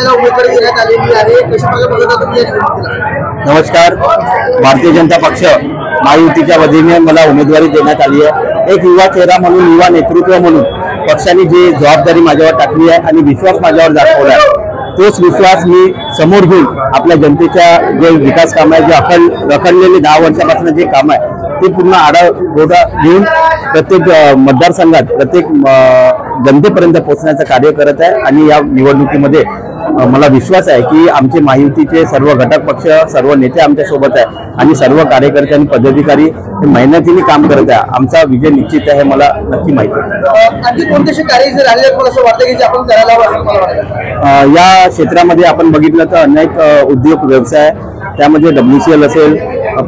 आपल्याला उमेदवारी देण्यात आलेली आहे, कशा प्रकारे बघता तुम्ही या निवडणुकीला? नमस्कार. भारतीय जनता पक्ष महायुतीच्या वतीने मला उमेदवारी देण्यात आली आहे. एक युवा चेहरा म्हणून, युवा नेतृत्व म्हणून पक्षाने जी जबाबदारी माझ्यावर टाकली आहे आणि विश्वास माझ्यावर दाखवला आहे, तोच विश्वास मी समोर घेऊन आपल्या जनतेच्या जे विकास काम आहे, जे रखडलेले 10 वर्षापासून जे काम आहे ते पूर्ण आढावा घेऊन प्रत्येक मतदारसंघात प्रत्येक जनतेपर्यंत पोहोचण्याचं कार्य करत आहे. आणि या निवडणुकीमध्ये मला विश्वास आहे की आमचे महायुतीचे सर्व घटक पक्ष, सर्व नेते आमच्या सोबत आहे आणि सर्व कार्यकर्ते आणि पदाधिकारी मेहनतीने काम करत आहे. आमचा विजय निश्चित आहे, मला नक्की माहिती आहे. आणखी कोणते कार्य जर राहिले मला असं वाटतं की जे आपण करायला हवं असं मला वाटतं? या क्षेत्रामध्ये आपण बघितलं तर अनेक उद्योग व्यवसाय, त्यामध्ये WCL असेल,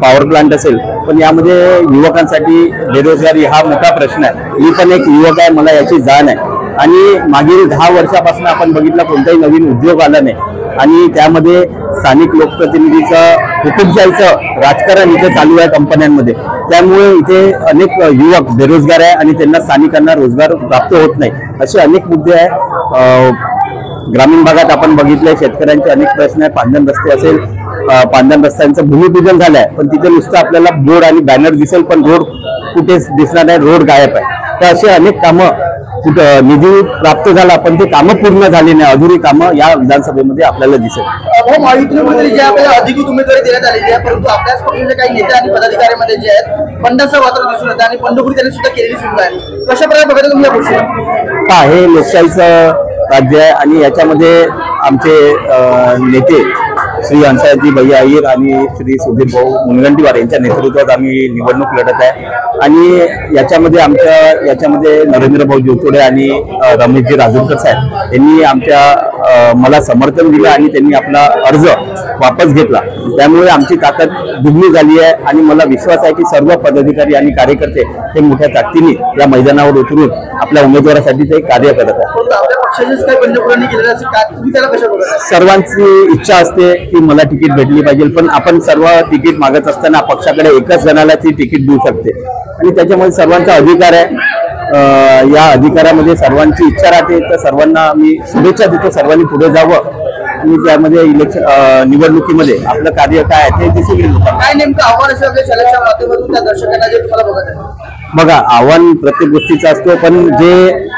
पॉवर प्लांट असेल, पण यामध्ये युवकांसाठी बेरोजगारी हा मोठा प्रश्न आहे. मी पण एक युवक आहे, मला याची जाण आहे. आणि मागील 10 वर्षापासून आपण बघितलं कोणताही नवीन उद्योग आला नाही आणि त्यामध्ये स्थानिक लोकप्रतिनिधीचं, हुकुमशाहीचं राजकारण इथे चालू आहे कंपन्यांमध्ये. त्यामुळे इथे अनेक युवक बेरोजगार आहे आणि त्यांना स्थानिकांना रोजगार प्राप्त होत नाही. असे अनेक मुद्दे आहे. ग्रामीण भागात आपण बघितले शेतकऱ्यांचे अनेक प्रश्न आहे. पांधन रस्ते असेल, पांधन रस्त्यांचं भूमिपूजन झालंय, पण तिथे नुसतं आपल्याला बोर्ड आणि बॅनर दिसेल, पण रोड कुठेच दिसणार नाही, रोड गायब आहे. तर असे अनेक कामं, निधी प्राप्त झाला पण ते कामं पूर्ण झाली नाही, अधुरी कामं या विधानसभेमध्ये आपल्याला दिसेल. महायुतीमध्ये जे आपल्याला अधिकृत उमेदवारी देण्यात आलेली आहे, परंतु आपल्याच पक्षाचे काही नेते आणि पदाधिकाऱ्यांमध्ये जे आहेत बंडाचं वातावरण दिसून येतं आणि बंडखोरी त्यांनी सुद्धा केलेली सुद्धा आहे. कशा प्रकारे बघायला तुम्ही या गोष्टी? हे लोकशाहीचं राज्य आहे आणि याच्यामध्ये आमचे नेते श्री हंसाजी भैया अय्यर आणि श्री सुधीर भाऊ मुनगंटीवार यांच्या नेतृत्वात आम्ही निवडणूक लढत आहे. आणि याच्यामध्ये नरेंद्र भाऊ जोतोडे आणि रमेशजी राजूरकर साहेब यांनी मला समर्थन दिलं आणि त्यांनी आपला अर्ज वापस घेतला. त्यामुळे आमची ताकद दुगणी झाली आहे आणि मला विश्वास आहे की सर्व पदाधिकारी आणि कार्यकर्ते हे मोठ्या ताकदीने या मैदानावर उतरून आपल्या उमेदवारासाठी ते कार्य करत आहेत. सर्वांची इच्छा असते की मला तिकीट भेटली पाहिजे, पण आपण सर्व तिकीट मागत असताना पक्षाकडे एकच जणाला ती तिकीट देऊ शकते आणि त्याच्यामध्ये सर्वांचा अधिकार आहे. या अधिकारामध्ये सर्वांची इच्छा राहते, तर सर्वांना मी शुभेच्छा देतो. सर्वांनी पुढे जावं आणि त्यामध्ये निवडणुकीमध्ये आपलं कार्य काय आहे ते दिसून येईल. काय नेमकं आव्हान असेल आपल्या चॅनलच्या माध्यमातून त्या दर्शकांना जे तुम्हाला बघत आहे? बघा, आव्हान प्रत्येक गोष्टीचं असतो, पण जे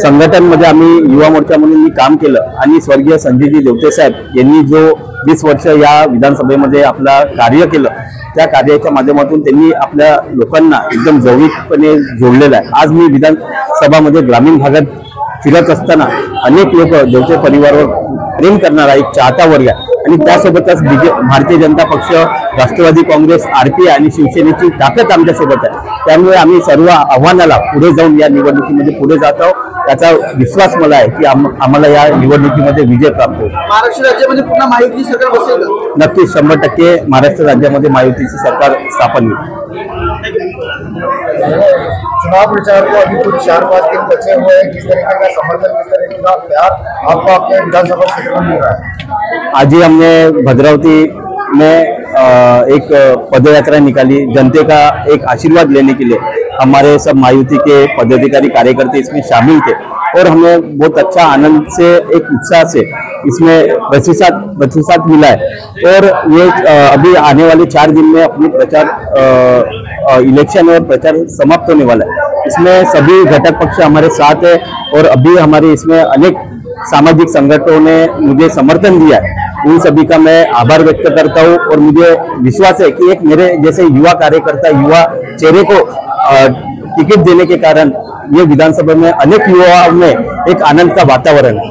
संघटनमध्ये आम्ही युवा मोर्चा म्हणून मी काम केलं आणि स्वर्गीय संजयजी देवते साहेब यांनी जो 20 वर्ष या विधानसभेमध्ये आपला कार्य केलं, त्या कार्याच्या माध्यमातून त्यांनी आपल्या लोकांना एकदम जवळीकपणे जोडलेलं आहे. आज मी विधानसभामध्ये ग्रामीण भागात फिरत असताना अनेक लोक देवते परिवारावर प्रेम करणारा एक चाहता वर्ग आहे आणि त्यासोबतच भारतीय जनता पक्ष, राष्ट्रवादी काँग्रेस, RP आणि शिवसेनेची ताकद आमच्यासोबत आहे. त्यामुळे आम्ही सर्व आव्हानाला पुढे जाऊन या निवडणुकीमध्ये पुढे जात आहोत. त्याचा विश्वास मला आहे की आम्हाला या निवडणुकीमध्ये विजय प्राप्त होईल. महाराष्ट्र राज्यामध्ये पुन्हा महायुतीची सरकार बसेल? नक्कीच 100% महाराष्ट्र राज्यामध्ये महायुतीचे सरकार स्थापन होईल. चुनाव प्रचार को अभी कुछ 4-5 दिन बचे हुए हैं, किस तरीके का समर्थन, किस तरीके का प्यार आपको अपने विधानसभा क्षेत्र में मिल रहा है? आज ही हमने भद्रावती में एक पदयात्रा निकाली जनते का एक आशीर्वाद लेने के लिए. हमारे सब मायुति के पदाधिकारी कार्यकर्ते इसमें शामिल थे और हमें बहुत अच्छा आनंद से, एक उत्साह से इसमें प्रतिसाद मिला है. और ये अभी आने वाले 4 दिन में अपनी प्रचार इलेक्शन और प्रचार समाप्त होने वाला है. इसमें सभी घटक पक्ष हमारे साथ है और अभी हमारे इसमें अनेक सामाजिक संगठनों ने मुझे समर्थन दिया है. उन सभी का मैं आभार व्यक्त करता हूँ और मुझे विश्वास है कि एक मेरे जैसे युवा कार्यकर्ता, युवा चेहरे को टिकट देने के कारण ये विधानसभा में अनेक युवाओं में एक आनंद का वातावरण है.